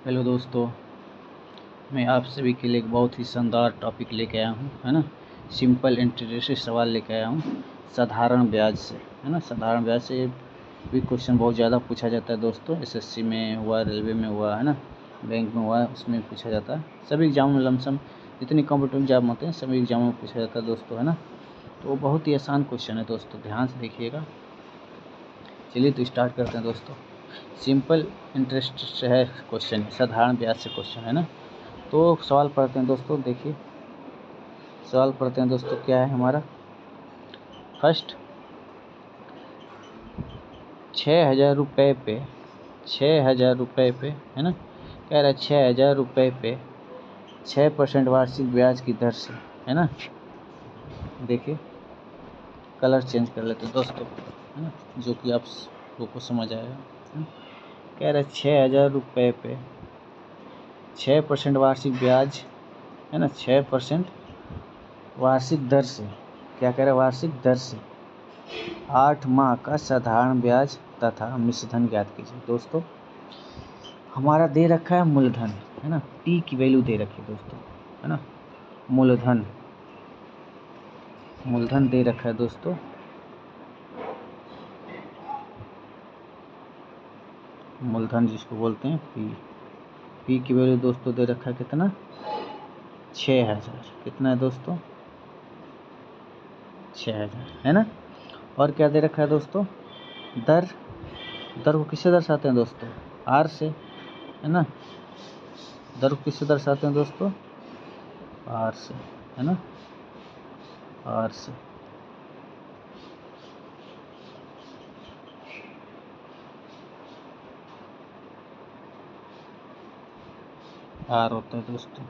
Hello दोस्तों, मैं आप सभी के लिए एक बहुत ही शानदार टॉपिक लेके आया हूँ, है ना। सिंपल इंटरेस्ट सवाल लेके आया हूँ साधारण ब्याज से, है ना। साधारण ब्याज से भी क्वेश्चन बहुत ज़्यादा पूछा जाता है दोस्तों। एसएससी में हुआ, रेलवे में हुआ, है ना, बैंक में हुआ, उसमें पूछा जाता है। सभी एग्जाम में लमसम जितनी कॉम्पिटिटिव एग्जाम होते हैं सभी एग्जामों में पूछा जाता है दोस्तों, है ना। तो बहुत ही आसान क्वेश्चन है दोस्तों, ध्यान से देखिएगा। चलिए तो स्टार्ट करते हैं दोस्तों। सिंपल इंटरेस्ट से है क्वेश्चन, साधारण ब्याज से क्वेश्चन, है ना। तो सवाल पढ़ते हैं दोस्तों। देखिए सवाल पढ़ते हैं दोस्तों, क्या है हमारा। फर्स्ट, 6,000 रुपये पे 6,000 रुपये पे, है ना, कह रहा है 6,000 रुपये पे 6% वार्षिक ब्याज की दर से, है ना। देखिए कलर चेंज कर लेते हैं दोस्तों, है ना, जो कि आप को समझ आएगा। कह रहा है 6,000 रुपये पे 6% वार्षिक ब्याज, है ना, 6% वार्षिक दर से, क्या कह रहा है, वार्षिक दर से 8 माह का साधारण ब्याज तथा मिश्रधन ज्ञात कीजिए। दोस्तों हमारा दे रखा है मूलधन, है ना, टी की वैल्यू दे रखी है दोस्तों, है ना। मूलधन दे रखा है दोस्तों। मूलधन जिसको बोलते हैं पी की वैल्यू दोस्तों दे रखा है कितना, 6,000। कितना है दोस्तों, 6,000, है ना। और क्या दे रखा है दोस्तों, दर को किससे दर्शाते हैं दोस्तों, आर से, है ना। दर को किससे दर्शाते हैं दोस्तों, आर से, है ना, आर से। आर होता है दोस्तों।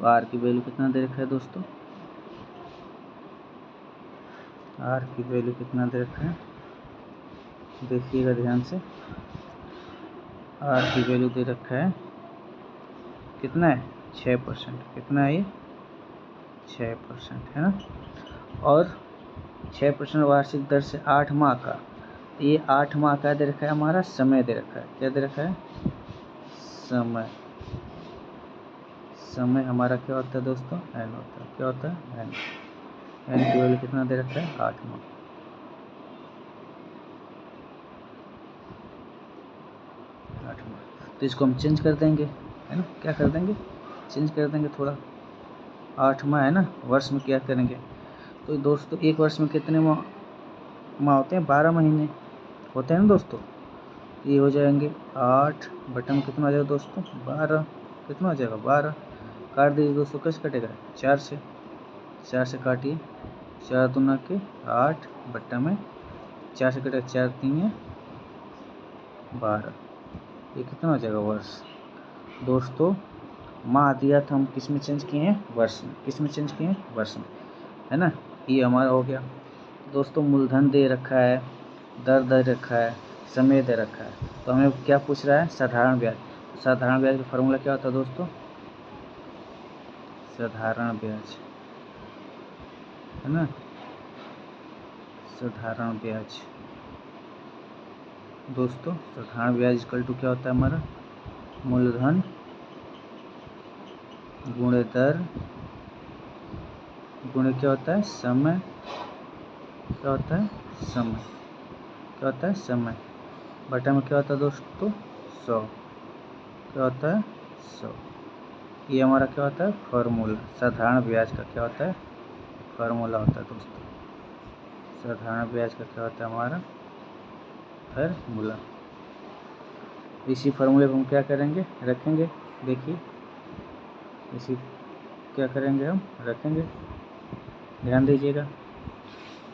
आर की वैल्यू कितना दे रखा है दोस्तों, आर की वैल्यू कितना दे रखा है, देखिएगा ध्यान से। आर की वैल्यू दे रखा है कितना है, 6%। कितना है ये, 6%, है ना। और 6% वार्षिक दर से 8 माह का, ये 8 माह का दे रखा है हमारा, समय दे रखा है। क्या दे रखा है, समय हमारा क्या होता है दोस्तों, एन होता है। क्या होता है, एन की वैल्यू कितना दे रखा है, 8 माह। तो इसको हम चेंज कर देंगे, है ना। क्या कर देंगे, चेंज कर देंगे थोड़ा। 8 माह है ना, वर्ष में क्या करेंगे, तो दोस्तों एक वर्ष में कितने माह होते हैं, 12 महीने होते हैं ना दोस्तों। ये हो जाएंगे 8 बटन में कितना हो जाएगा दोस्तों, 12। कितना हो जाएगा, 12। काट दीजिए दोस्तों, कैसे कटेगा, 4 से काटिए। 4 दूना के 8 बट्टा में 4 से कटेगा, 4 3 12। ये कितना हो जाएगा, वर्ष। दोस्तों माह दिया था, हम किस में चेंज किए हैं, वर्ष में। किस में चेंज किए हैं, वर्ष में, है ना। ये हमारा हो गया दोस्तों। मूलधन दे रखा है, दर दे रखा है, समय दे रखा है। तो हमें क्या पूछ रहा है, साधारण ब्याज। साधारण ब्याज का फॉर्मूला क्या होता है दोस्तों, साधारण ब्याज, है ना, साधारण ब्याज दोस्तों। साधारण ब्याज इक्वल टू क्या होता है हमारा, मूलधन गुणे दर गुणे क्या होता है, समय। क्या होता है, समय। क्या होता है, समय बटा में क्या होता है दोस्तों, 100। क्या होता है, 100। ये हमारा क्या होता है, फार्मूला। साधारण ब्याज का क्या होता है, फार्मूला होता है दोस्तों। साधारण ब्याज का क्या होता है हमारा, फार्मूला। इसी फार्मूले को हम क्या करेंगे, रखेंगे। देखिए इसी क्या करेंगे, हम रखेंगे, ध्यान दीजिएगा।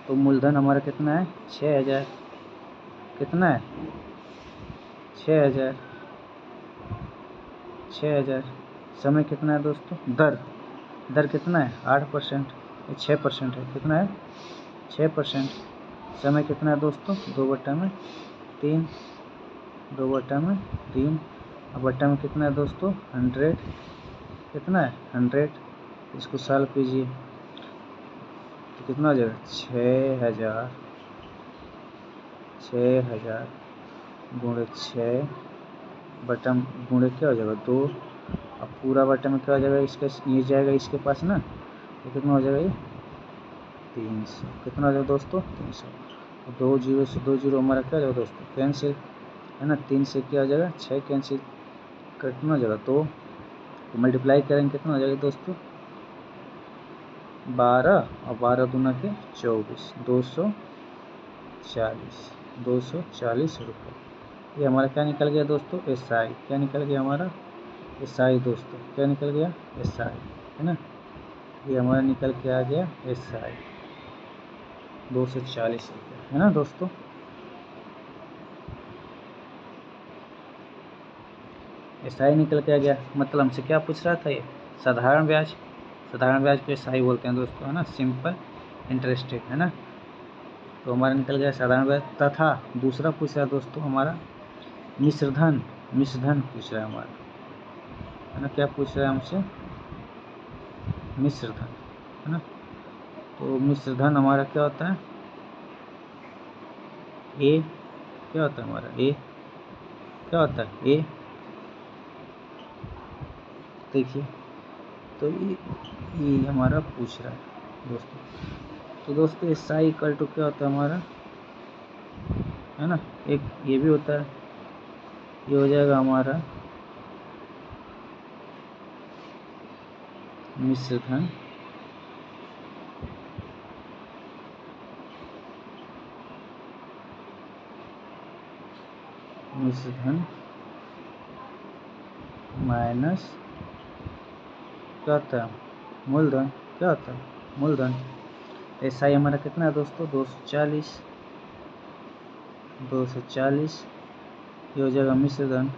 तो मूलधन हमारा कितना है, 6,000। कितना है, 6,000। समय कितना है दोस्तों, दर कितना है, 8%। 6% है, कितना है, 6%। समय कितना है दोस्तों, 2/3। 2/3। अब बट्टा में कितना है दोस्तों 100, कितना है 100, इसको सॉल्व कीजिए तो कितना हो जाएगा 6000 गुणे 6 बट्टा गुणे क्या हो जाएगा 2। अब पूरा बट्टा में क्या हो जाएगा इसका ये जाएगा इसके पास ना, तो कितना हो जाएगा ये 300, कितना हो जाएगा दोस्तों 300। 2 जीरो से 2 जीरो हमारा क्या हो जाएगा दोस्तों कैंसिल, है ना। 3 से क्या हो जाएगा 6 कैंसिल, कितना हो जाएगा 2, तो मल्टीप्लाई करेंगे कितना हो जाएगा दोस्तों 12 और 12 दूना के 24, 240 रुपये। ये हमारा क्या निकल गया दोस्तों SI, क्या निकल गया हमारा SI दोस्तों, क्या निकल गया SI, है ना। ये हमारा निकल के आ गया SI 240 रुपये, है ना दोस्तों। SI निकल के आ गया, मतलब हमसे क्या पूछ रहा था ये साधारण ब्याज, साधारण ब्याज को SI बोलते हैं दोस्तों, है ना, सिंपल इंटरेस्ट रेट, है ना। तो हमारा निकल गया साधारण ब्याज। तथा दूसरा पूछ रहा है दोस्तों हमारा मिश्रधन, मिश्रधन पूछ रहा है हमारा, है ना। क्या पूछ रहा है हमसे मिश्रधन, है ना। तो मिश्रधन हमारा क्या होता है A, क्या होता है हमारा A, क्या होता है A, देखिए तो ये हमारा पूछ रहा है दोस्तों। तो दोस्तों SI इक्वल टू क्या होता है हमारा, है ना, एक ये भी होता है, ये हो जाएगा हमारा मिश्रधन माइनस क्या होता है मूलधन, क्या होता है मूलधन। SI हमारा कितना है दोस्तों 240, ये हो जाएगा मिश्रधन,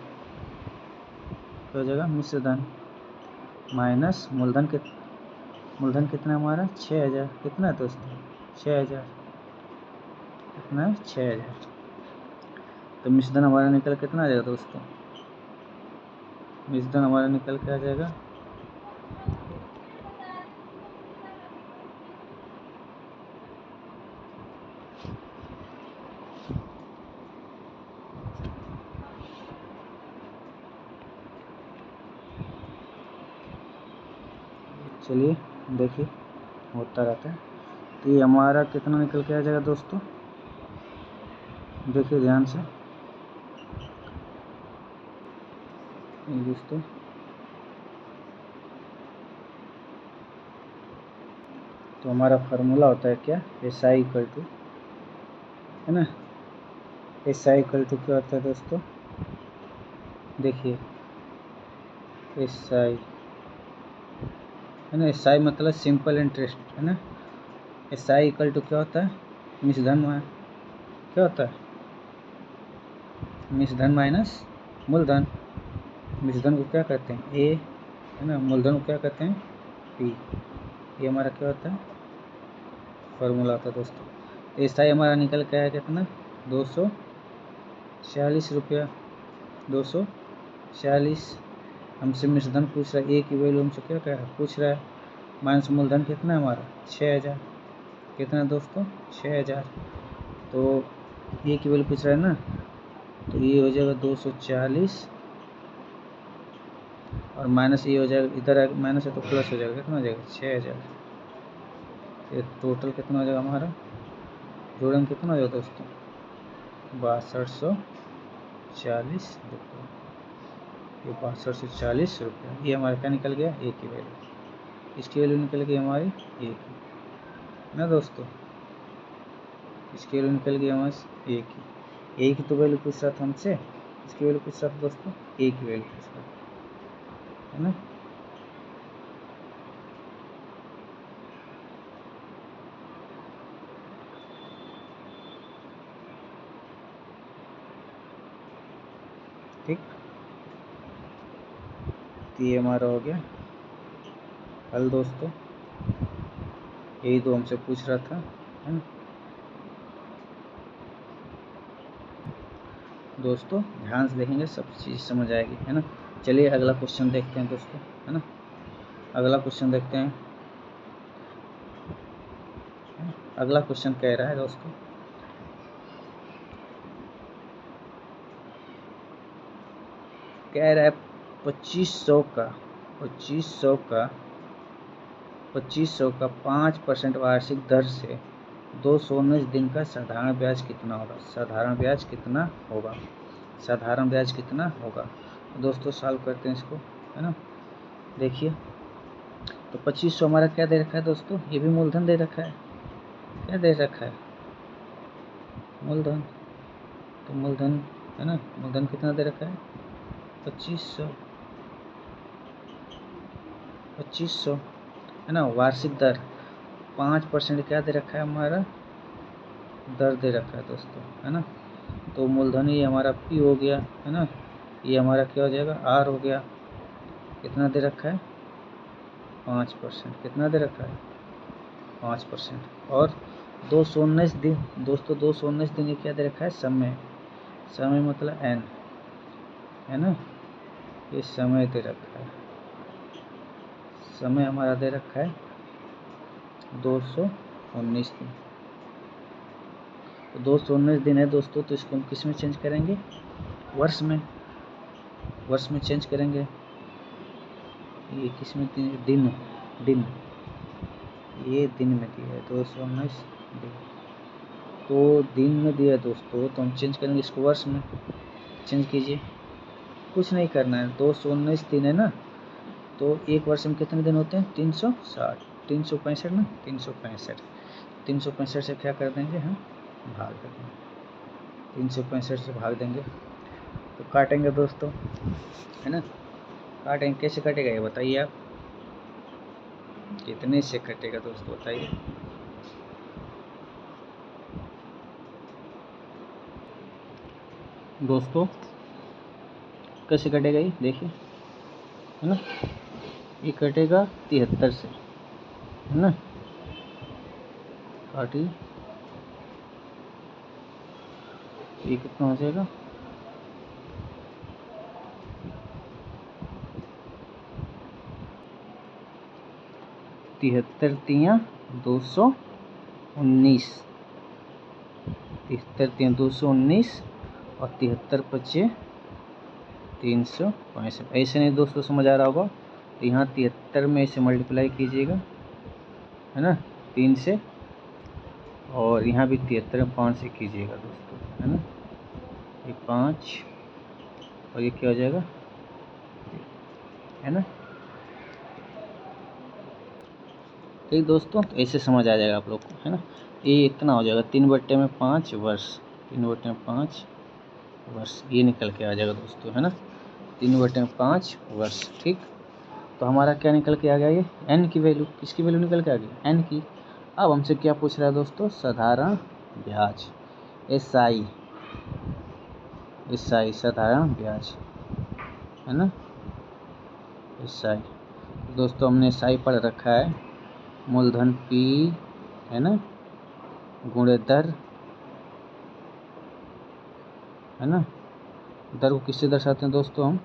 क्या हो जाएगा मिश्रधन माइनस मूलधन मूलधन कितना है हमारा 6000, कितना है दोस्तों 6000, कितना है 6000। तो मिश्रधन हमारा निकल कितना आ जाएगा दोस्तों, मिश्रधन हमारा निकल के आ जाएगा चलिए देखिए होता रहता है। तो ये हमारा कितना निकल के आ जाएगा दोस्तों, देखिए ध्यान से दोस्तों, तो हमारा फार्मूला होता है क्या SI इक्वल टू, है ना, SI इक्वल टू क्या होता है दोस्तों, देखिए SI, है ना, SI मतलब सिंपल इंटरेस्ट, है ना। SI इक्वल टू क्या होता है मिश्रधन में क्या होता है मिश्रधन माइनस मूलधन। मिश्रधन को क्या कहते हैं A, है ना, मूलधन को क्या कहते हैं P। ये हमारा क्या होता है फार्मूला होता है दोस्तों। SI हमारा निकल के आया कितना 240 रुपया, 240। हमसे मिश्रधन पूछ रहा है, A की वैल्यू हमसे क्या कह रहा है पूछ रहा है, माइनस मूलधन कितना है हमारा 6000, कितना दोस्तों 6000। तो A की वैल्यू पूछ रहा है ना, तो ये हो जाएगा 240 और माइनस ये हो जाएगा, इधर माइनस है तो प्लस हो जाएगा, कितना हो जाएगा 6000। ये टोटल कितना हो जाएगा हमारा जोड़ेंगे कितना हो जाएगा दोस्तों 6240 रुपये, ये 6240 रुपये। ये हमारा क्या निकल गया A की वैल्यू, इसकी वैल्यू निकल गई हमारी A की, ना दोस्तों, इसकी वैल्यू निकल गई हमारी A की। A की तो वैल्यू पूछ रहा था हमसे, इसकी वैल्यू पूछ रहा था दोस्तों A की वैल्यू पूछ रहा था, है ना। ठीक, तो ये हमारा हो गया हल दोस्तों, यही तो हमसे पूछ रहा था, है ना। दोस्तों ध्यान से देखेंगे सब चीज़ समझ आएगी, है ना। चलिए अगला क्वेश्चन देखते हैं दोस्तों, है ना। अगला क्वेश्चन देखते हैं। अगला क्वेश्चन कह रहा है दोस्तों, कह रहा है 2500 का 5% वार्षिक दर से 219 दिन का साधारण ब्याज कितना होगा। साधारण ब्याज कितना होगा, साधारण ब्याज कितना होगा। दोस्तों सॉल्व करते हैं इसको, है ना। देखिए तो 2500 हमारा क्या दे रखा है दोस्तों, ये भी मूलधन दे रखा है। क्या दे रखा है, मूलधन। तो मूलधन, है ना, मूलधन कितना दे रखा है 2500, है ना। वार्षिक दर 5% क्या दे रखा है हमारा, दर दे रखा है दोस्तों, है ना। तो मूलधन ये हमारा P हो गया, है ना। ये हमारा क्या हो जाएगा R हो गया। कितना दे रखा है 5%। कितना दे रखा है 5%। और 219 दिन दोस्तों, 219 दिन ये क्या दे रखा है, समय। समय मतलब N, है ना। ये समय दे रखा है, समय हमारा दे रखा है 219 दिन। तो 219 दिन है दोस्तों, तो इसको हम किस में चेंज करेंगे, वर्ष में। वर्ष में चेंज करेंगे। ये किस में, दिन, दिन, ये दिन में दिया है 219 दिन। तो दिन में दिया है दोस्तों, तो हम चेंज करेंगे इसको वर्ष में। चेंज कीजिए, कुछ नहीं करना है। 219 दिन है ना, तो एक वर्ष में कितने दिन होते हैं 360, 365 ना, 365 से क्या कर देंगे हम, भाग देंगे। 365 से भाग देंगे तो काटेंगे दोस्तों, है ना। काटेंगे, कैसे कटेगा ये बताइए आप, कितने से कटेगा दोस्तों बताइए। दोस्तों कैसे कटेगा ये देखिए, है ना। ये कटेगा 73 से, है ना। काटिए, ये कितना हो जाएगा, तिहत्तर तियाँ 219, 73 तियाँ 219 और 73 पचे 365। ऐसे नहीं दोस्तों समझ आ रहा होगा, तो यहाँ 73 में इसे मल्टीप्लाई कीजिएगा, है ना, 3 से। और यहाँ भी 73 में 5 से कीजिएगा दोस्तों, है ना। ये 5 और ये क्या हो जाएगा, है ना। ठीक दोस्तों, तो ऐसे समझ आ जाएगा आप लोग को, है ना। ये इतना हो जाएगा 3/5 वर्ष, 3/5 वर्ष ये निकल के आ जाएगा दोस्तों, है ना। 3/5 वर्ष, ठीक। तो हमारा क्या निकल के आ गया, ये N की वैल्यू, किसकी वैल्यू निकल के आ गई, N की। अब हमसे क्या पूछ रहा है दोस्तों, साधारण ब्याज, SI, साधारण ब्याज, है ना, SI। दोस्तों हमने SI पढ़ रखा है, मूलधन P, है ना, गुणे दर, है ना। दर को किससे दर्शाते हैं दोस्तों हम,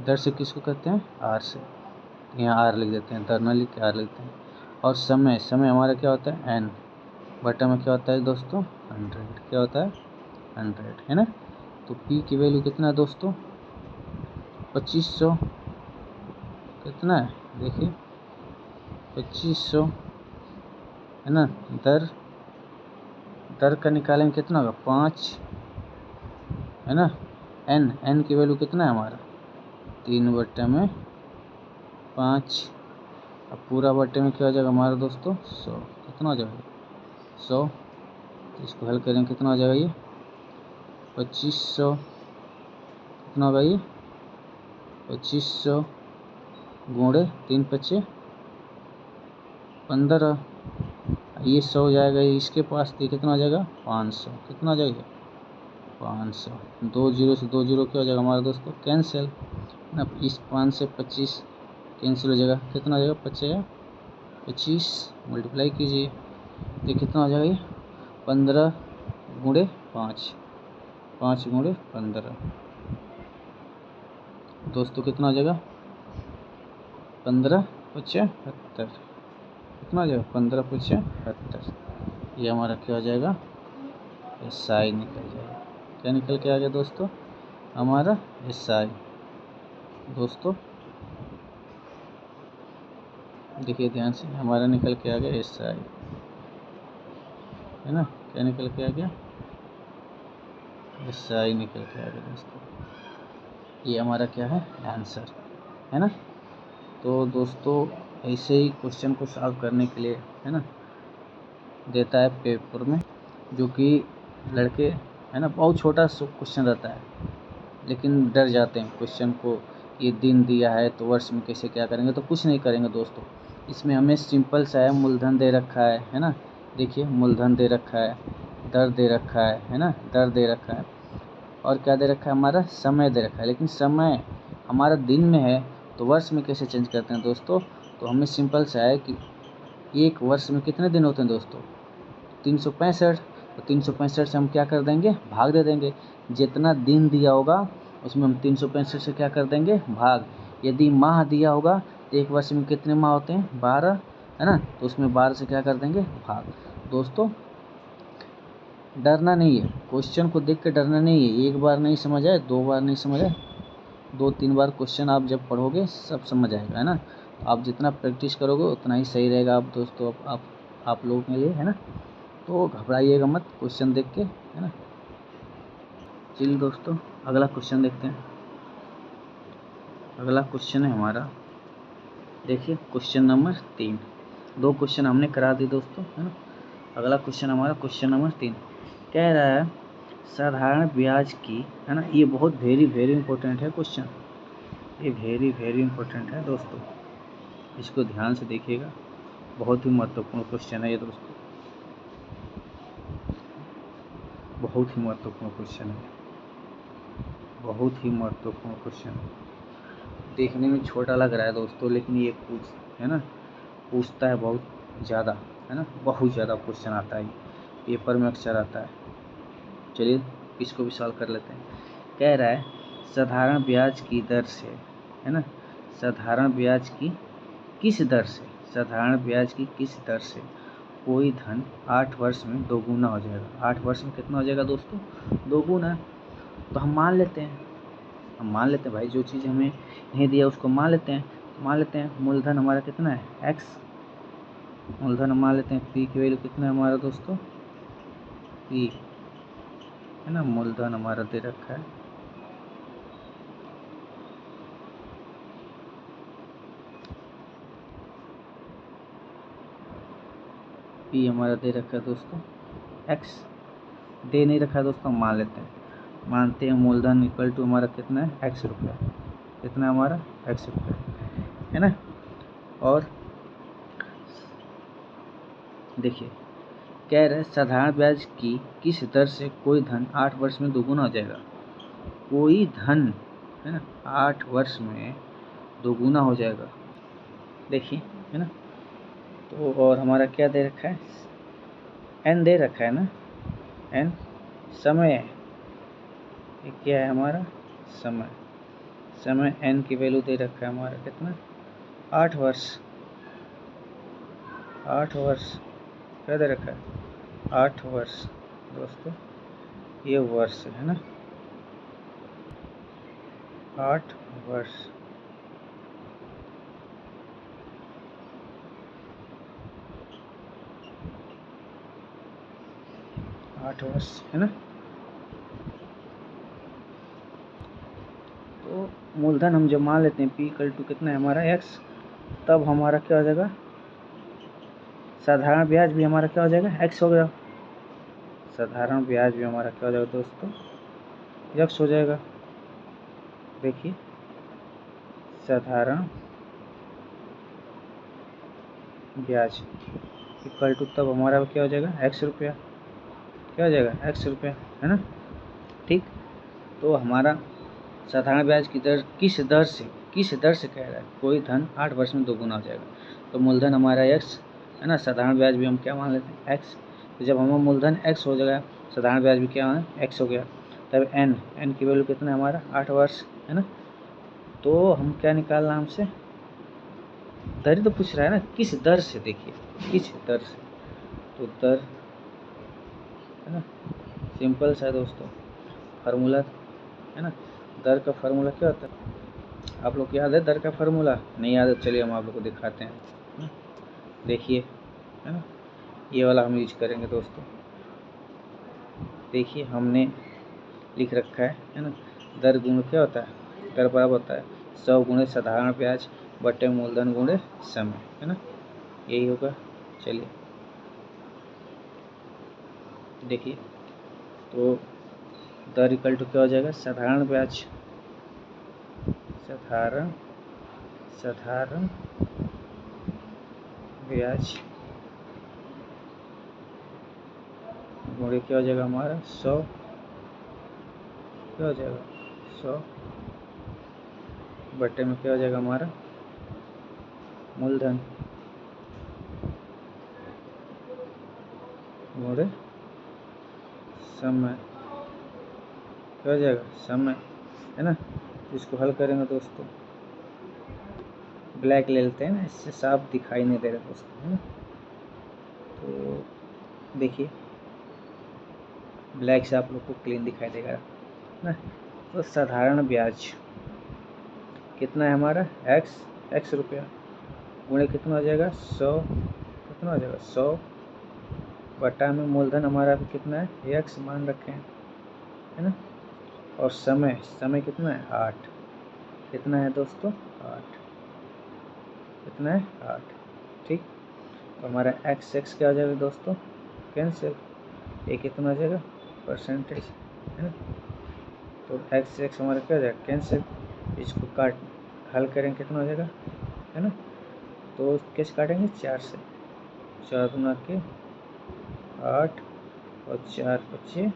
दर से किसको कहते हैं, R से। यहाँ R लिख देते हैं, दर न लिख के R लिखते हैं। और समय, समय हमारा क्या होता है N, बटा में क्या होता है दोस्तों 100, क्या होता है 100, है ना। तो P की वैल्यू कितना है दोस्तों 2500, कितना है देखिए 2500, है ना। दर, दर का निकालेंगे कितना होगा 5, है ना। N की वैल्यू कितना है हमारा 3/5। अब पूरा बटे में क्या हो जाएगा हमारा दोस्तों 100, कितना हो जाएगा 100। तो इसको हल करेंगे कितना हो जाएगा ये 2500, कितना होगा ये 2500 गुणे 3 पचे 15, ये 100 हो जाएगा, इसके पास तो कितना हो जाएगा 500, कितना हो जाएगा 500। 2 जीरो से 2 जीरो क्या हो जाएगा हमारा दोस्तों कैंसिल ना, इस 5 से 25 कैंसिल हो जाएगा, कितना हो जाएगा 25 मल्टीप्लाई कीजिए, तो कितना हो जाएगा ये 15 गुणे 5, 5 गुणे 15 दोस्तों कितना हो जाएगा 15 पचा 70 कितना हो जाएगा 15 पचा 70। ये हमारा क्या हो जाएगा SI निकल जाएगा। क्या निकल के आ गया दोस्तों हमारा SI। दोस्तों देखिए ध्यान से हमारा निकल के आ गया SI है ना। क्या निकल के आ गया SI निकल के आ गया दोस्तों। ये हमारा क्या है आंसर है ना। तो दोस्तों ऐसे ही क्वेश्चन को सॉल्व करने के लिए है ना देता है पेपर में, जो कि लड़के है ना बहुत छोटा क्वेश्चन रहता है लेकिन डर जाते हैं क्वेश्चन को। ये दिन दिया है तो वर्ष में कैसे क्या करेंगे, तो कुछ नहीं करेंगे दोस्तों। इसमें हमें सिंपल सा है, मूलधन दे रखा है ना। देखिए मूलधन दे रखा है, दर दे रखा है ना, दर दे रखा है और क्या दे रखा है हमारा समय दे रखा है। लेकिन समय हमारा दिन में है तो वर्ष में कैसे चेंज करते हैं दोस्तों। तो हमें सिंपल सा है कि एक वर्ष में कितने दिन होते हैं दोस्तों 365। तो 365 से हम क्या कर देंगे भाग दे देंगे। जितना दिन दिया होगा उसमें हम 365 से क्या कर देंगे भाग। यदि माह दिया होगा तो एक वर्ष में कितने माह होते हैं 12 है ना, तो उसमें 12 से क्या कर देंगे भाग। दोस्तों डरना नहीं है, क्वेश्चन को देख के डरना नहीं है। एक बार नहीं समझ आए, 2 बार नहीं समझ आए, 2-3 बार क्वेश्चन आप जब पढ़ोगे सब समझ आएगा है ना। तो आप जितना प्रैक्टिस करोगे उतना ही सही रहेगा आप दोस्तों आप लोगों के लिए है ना। तो घबराइएगा मत क्वेश्चन देख के है ना। चलिए दोस्तों अगला क्वेश्चन देखते हैं। अगला क्वेश्चन है हमारा, देखिए क्वेश्चन नंबर 3। 2 क्वेश्चन हमने करा दी दोस्तों है ना। अगला क्वेश्चन हमारा क्वेश्चन नंबर 3 कह रहा है साधारण ब्याज की है ना। ये बहुत वेरी इंपॉर्टेंट है क्वेश्चन, ये वेरी इंपॉर्टेंट है दोस्तों। इसको ध्यान से देखिएगा, बहुत ही महत्वपूर्ण क्वेश्चन है ये दोस्तों, बहुत ही महत्वपूर्ण क्वेश्चन है, बहुत ही महत्वपूर्ण क्वेश्चन है। देखने में छोटा लग रहा है दोस्तों लेकिन ये है ना पूछता है बहुत ज़्यादा है ना, बहुत ज़्यादा क्वेश्चन आता है पेपर में अक्सर आता है। चलिए इसको भी सॉल्व कर लेते हैं। कह रहा है साधारण ब्याज की दर से है ना, साधारण ब्याज की किस दर से, साधारण ब्याज की किस दर से कोई धन 8 वर्ष में दोगुना हो जाएगा। 8 वर्ष में कितना हो जाएगा दोस्तों दोगुना। तो हम मान लेते हैं भाई जो चीज़ हमें नहीं दिया उसको मान लेते हैं। मूलधन हमारा कितना है x, मूलधन मान लेते हैं p की वैल्यू कितना है हमारा दोस्तों p है ना। मूलधन हमारा दे रखा है p हमारा दे रखा है दोस्तों, x दे नहीं रखा है दोस्तों, मान लेते हैं। मानते हैं मूलधन इक्वल टू हमारा कितना है x रुपया, कितना है हमारा x रुपया है ना। और देखिए कह रहे साधारण ब्याज की किस दर से कोई धन 8 वर्ष में दोगुना हो जाएगा। कोई धन है ना 8 वर्ष में दोगुना हो जाएगा, देखिए है ना। तो और हमारा क्या दे रखा है n दे रखा है ना, n समय ये क्या है हमारा समय n की वैल्यू दे रखा है हमारा कितना 8 वर्ष, 8 वर्ष क्या दे रखा है 8 वर्ष दोस्तों, ये वर्ष है ना 8 वर्ष। है ना। तो मूलधन हम जब मान लेते हैं p इक्वल टू कितना है हमारा x, तब हमारा क्या हो जाएगा साधारण ब्याज भी हमारा क्या हो जाएगा x हो गया। साधारण ब्याज भी हमारा क्या हो जाएगा दोस्तों x हो जाएगा। देखिए साधारण ब्याज इक्वल टू तब हमारा क्या हो जाएगा x रुपया, क्या हो जाएगा x रुपया है ना। ठीक, तो हमारा साधारण ब्याज की दर किस दर से कह रहा है कोई धन 8 वर्ष में दोगुना हो जाएगा। तो मूलधन हमारा x है ना, साधारण ब्याज भी हम क्या मान लेते हैं x। तो जब हमारा मूलधन x हो जाएगा साधारण ब्याज भी क्या है x हो गया। तब एन की वैल्यू कितना है हमारा 8 वर्ष, है ना। तो हम क्या निकालना हमसे, दर ही तो पूछ रहा है ना, किस दर से, देखिए किस दर से, तो दर, है ना, सिंपल सा है दोस्तों फार्मूला, है ना। दर का फार्मूला क्या होता है, आप लोग को याद है दर का फार्मूला? नहीं याद है, चलिए हम आप लोग को दिखाते हैं। देखिए, है ना, ये वाला हम यूज करेंगे दोस्तों। देखिए हमने लिख रखा है ना, दर गुण क्या होता है, दर बराबर होता है 100 गुणे साधारण ब्याज बटे मूलधन गुणे समय, है ना, यही होगा। चलिए देखिए, तो दर इक्वल टू क्या हो जाएगा, साधारण ब्याज, साधारण ब्याज गुणे क्या हो जाएगा हमारा 100, क्या हो जाएगा 100 बटे में क्या हो जाएगा हमारा मूलधन गुणे समय, क्या हो जाएगा समय, है ना। इसको हल करेंगे दोस्तों, ब्लैक ले लेते हैं ना, इससे साफ दिखाई नहीं दे रहा दोस्तों, है ना। तो देखिए ब्लैक से आप लोग को क्लीन दिखाई देगा ना। तो साधारण ब्याज कितना है हमारा एक्स रुपया, गुणे कितना हो जाएगा 100, कितना हो जाएगा 100 बटा में मूलधन हमारा भी कितना है एक्स मान रखे हैं, है ना। और समय कितना है 8, कितना है दोस्तों 8, कितना है 8, ठीक। तो हमारा एक्स क्या हो जाएगा दोस्तों, कैंसिल, ये कितना हो जाएगा परसेंटेज, है ना। तो एक्स हमारा क्या हो जाएगा कैंसिल, इसको काट हल करेंगे कितना हो जाएगा, है ना। तो कैसे काटेंगे 4 से, 4 गुना के 8 और 4 पच्चे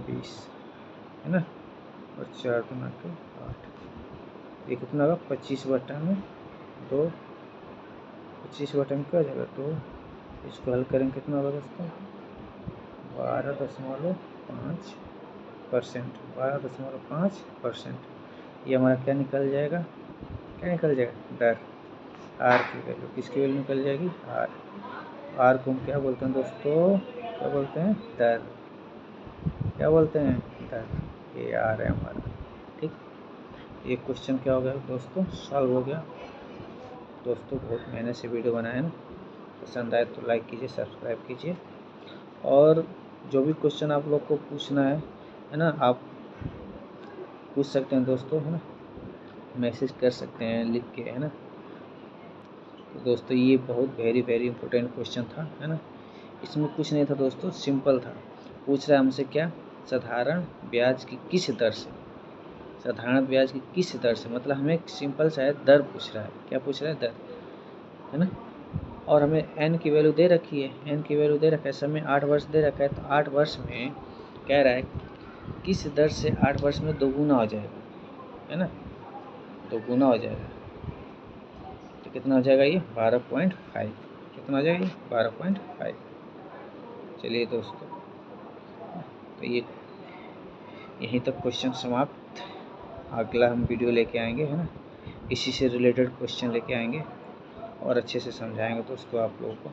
20, है ना, और 4 गुना के 8, ये कितना होगा 25 बटा में 2, 25 बटा में क्या हो जाएगा 2, इसको हल करेंगे कितना होगा दोस्तों 12.5%, 12.5%। ये हमारा क्या निकल जाएगा, क्या निकल जाएगा दर, आर की वैल्यू, किसकी वैल्यू निकल जाएगी आर को हम क्या बोलते हैं दोस्तों, क्या बोलते हैं दर, क्या बोलते हैं दर, ये आर है हमारा, ठीक। ये क्वेश्चन क्या हो गया दोस्तों, सॉल्व हो गया दोस्तों। बहुत मेहनत से वीडियो बनाया है ना, पसंद आए तो लाइक कीजिए, सब्सक्राइब कीजिए, और जो भी क्वेश्चन आप लोग को पूछना है ना, आप पूछ सकते हैं दोस्तों, है ना, मैसेज कर सकते हैं लिख के, है ना। तो दोस्तों ये बहुत वेरी इंपॉर्टेंट क्वेश्चन था, है ना। इसमें कुछ नहीं था दोस्तों, सिंपल था। पूछ रहा है हमसे क्या, साधारण ब्याज की किस दर से, साधारण ब्याज की किस दर से, मतलब हमें सिंपल सा है दर पूछ रहा है, क्या पूछ रहा है दर, है ना। और हमें एन की वैल्यू दे रखी है, एन की वैल्यू दे रखा है, समय 8 वर्ष दे रखा है। तो 8 वर्ष में कह रहा है किस दर से 8 वर्ष में दोगुना हो जाएगा, है ना, दोगुना हो जाएगा। तो कितना हो जाएगा ये 12.5, कितना हो जाएगा ये 12.5। चलिए दोस्तों, तो ये यहीं तक क्वेश्चन समाप्त, अगला हम वीडियो लेके आएंगे, है ना, इसी से रिलेटेड क्वेश्चन लेके आएंगे और अच्छे से समझाएंगे दोस्तों आप लोगों को।